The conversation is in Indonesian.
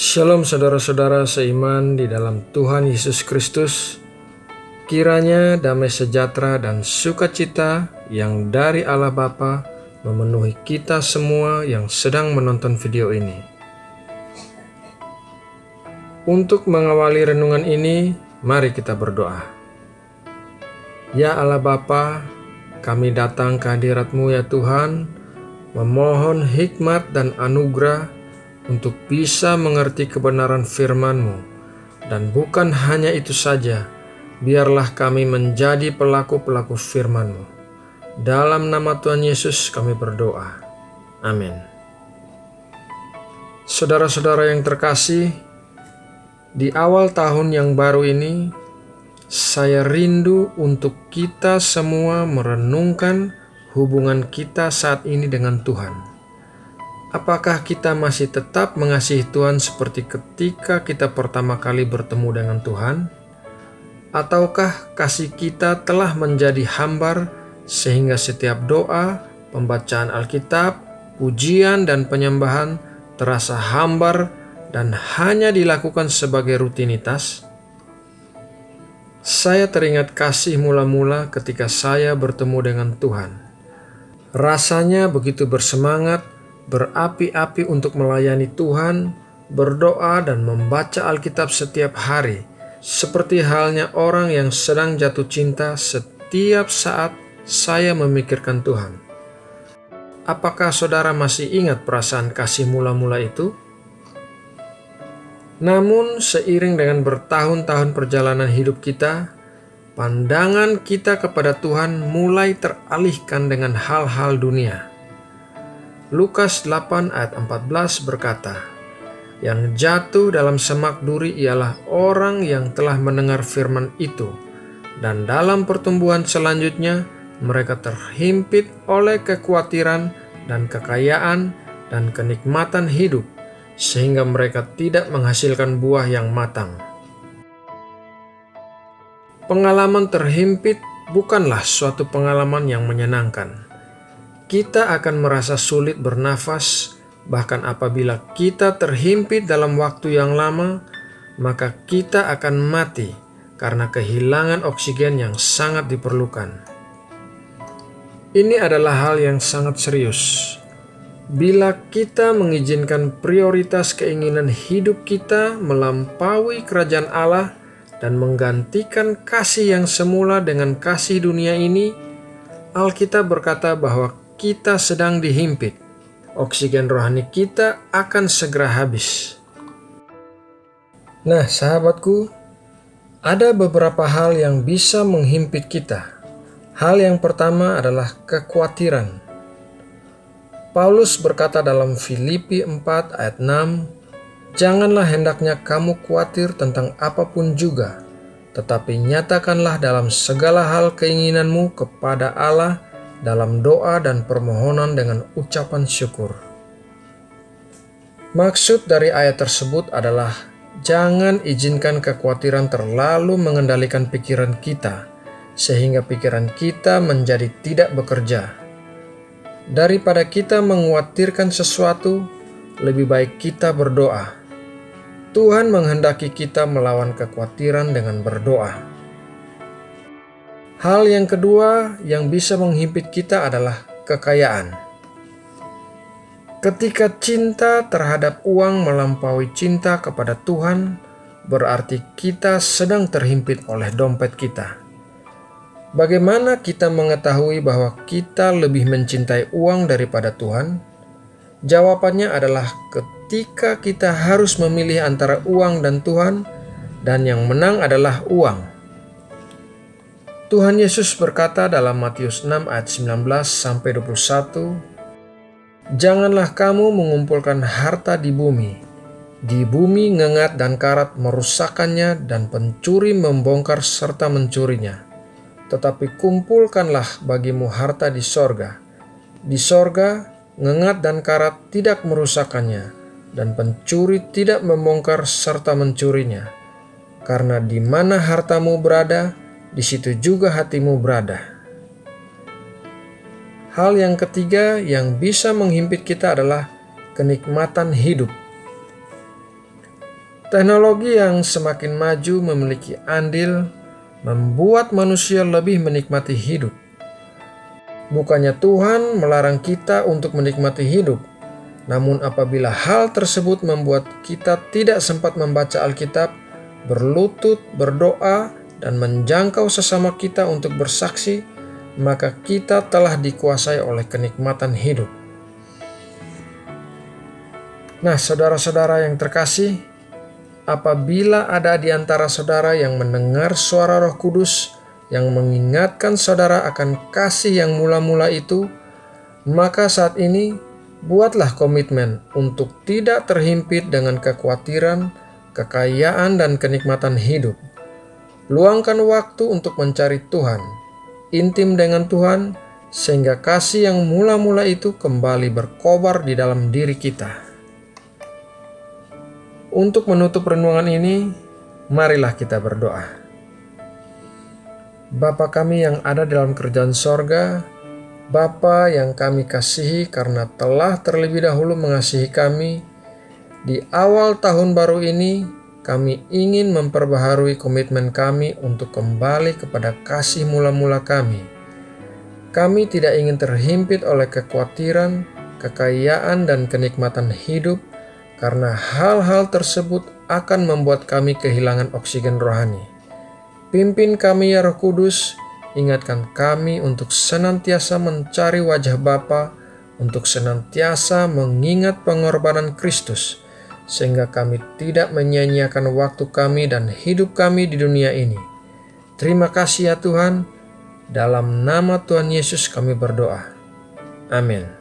Shalom saudara-saudara seiman di dalam Tuhan Yesus Kristus. Kiranya damai sejahtera dan sukacita yang dari Allah Bapa memenuhi kita semua yang sedang menonton video ini. Untuk mengawali renungan ini, mari kita berdoa. Ya Allah Bapa, kami datang ke hadirat-Mu ya Tuhan, memohon hikmat dan anugerah untuk bisa mengerti kebenaran firman-Mu. Dan bukan hanya itu saja, biarlah kami menjadi pelaku-pelaku firman-Mu. Dalam nama Tuhan Yesus kami berdoa. Amin. Saudara-saudara yang terkasih, di awal tahun yang baru ini, saya rindu untuk kita semua merenungkan hubungan kita saat ini dengan Tuhan. Apakah kita masih tetap mengasihi Tuhan seperti ketika kita pertama kali bertemu dengan Tuhan? Ataukah kasih kita telah menjadi hambar sehingga setiap doa, pembacaan Alkitab, pujian dan penyembahan terasa hambar dan hanya dilakukan sebagai rutinitas? Saya teringat kasih mula-mula ketika saya bertemu dengan Tuhan. Rasanya begitu bersemangat, berapi-api untuk melayani Tuhan, berdoa dan membaca Alkitab setiap hari, seperti halnya orang yang sedang jatuh cinta setiap saat saya memikirkan Tuhan. Apakah saudara masih ingat perasaan kasih mula-mula itu? Namun seiring dengan bertahun-tahun perjalanan hidup kita, pandangan kita kepada Tuhan mulai teralihkan dengan hal-hal dunia. Lukas 8 ayat 14 berkata, "Yang jatuh dalam semak duri ialah orang yang telah mendengar firman itu, dan dalam pertumbuhan selanjutnya mereka terhimpit oleh kekhawatiran dan kekayaan dan kenikmatan hidup, sehingga mereka tidak menghasilkan buah yang matang." Pengalaman terhimpit bukanlah suatu pengalaman yang menyenangkan. Kita akan merasa sulit bernafas, bahkan apabila kita terhimpit dalam waktu yang lama, maka kita akan mati karena kehilangan oksigen yang sangat diperlukan. Ini adalah hal yang sangat serius. Bila kita mengizinkan prioritas keinginan hidup kita melampaui kerajaan Allah dan menggantikan kasih yang semula dengan kasih dunia ini, Alkitab berkata bahwa kita sedang dihimpit. Oksigen rohani kita akan segera habis. Nah, sahabatku, ada beberapa hal yang bisa menghimpit kita. Hal yang pertama adalah kekhawatiran. Paulus berkata dalam Filipi 4 ayat 6, "Janganlah hendaknya kamu khawatir tentang apapun juga, tetapi nyatakanlah dalam segala hal keinginanmu kepada Allah dalam doa dan permohonan dengan ucapan syukur." Maksud dari ayat tersebut adalah jangan izinkan kekhawatiran terlalu mengendalikan pikiran kita, sehingga pikiran kita menjadi tidak bekerja. Daripada kita mengkhawatirkan sesuatu, lebih baik kita berdoa. Tuhan menghendaki kita melawan kekhawatiran dengan berdoa. Hal yang kedua yang bisa menghimpit kita adalah kekayaan. Ketika cinta terhadap uang melampaui cinta kepada Tuhan, berarti kita sedang terhimpit oleh dompet kita. Bagaimana kita mengetahui bahwa kita lebih mencintai uang daripada Tuhan? Jawabannya adalah ketika kita harus memilih antara uang dan Tuhan, dan yang menang adalah uang. Tuhan Yesus berkata dalam Matius 6 ayat 19-21, "Janganlah kamu mengumpulkan harta di bumi. Di bumi ngengat dan karat merusakkannya dan pencuri membongkar serta mencurinya. Tetapi kumpulkanlah bagimu harta di sorga. Di sorga ngengat dan karat tidak merusakkannya dan pencuri tidak membongkar serta mencurinya. Karena di mana hartamu berada, di situ juga hatimu berada." Hal yang ketiga yang bisa menghimpit kita adalah kenikmatan hidup. Teknologi yang semakin maju memiliki andil membuat manusia lebih menikmati hidup. Bukannya Tuhan melarang kita untuk menikmati hidup, namun apabila hal tersebut membuat kita tidak sempat membaca Alkitab, berlutut, berdoa, dan menjangkau sesama kita untuk bersaksi, maka kita telah dikuasai oleh kenikmatan hidup. Nah, saudara-saudara yang terkasih, apabila ada di antara saudara yang mendengar suara Roh Kudus yang mengingatkan saudara akan kasih yang mula-mula itu, maka saat ini buatlah komitmen untuk tidak terhimpit dengan kekhawatiran, kekayaan, dan kenikmatan hidup. Luangkan waktu untuk mencari Tuhan, intim dengan Tuhan, sehingga kasih yang mula-mula itu kembali berkobar di dalam diri kita. Untuk menutup renungan ini, marilah kita berdoa. Bapa kami yang ada dalam kerajaan sorga, Bapa yang kami kasihi karena telah terlebih dahulu mengasihi kami, di awal tahun baru ini kami ingin memperbaharui komitmen kami untuk kembali kepada kasih mula-mula kami. Kami tidak ingin terhimpit oleh kekhawatiran, kekayaan, dan kenikmatan hidup, karena hal-hal tersebut akan membuat kami kehilangan oksigen rohani. Pimpin kami ya Roh Kudus, ingatkan kami untuk senantiasa mencari wajah Bapa, untuk senantiasa mengingat pengorbanan Kristus, sehingga kami tidak menyia-nyiakan waktu kami dan hidup kami di dunia ini. Terima kasih ya Tuhan, dalam nama Tuhan Yesus kami berdoa. Amin.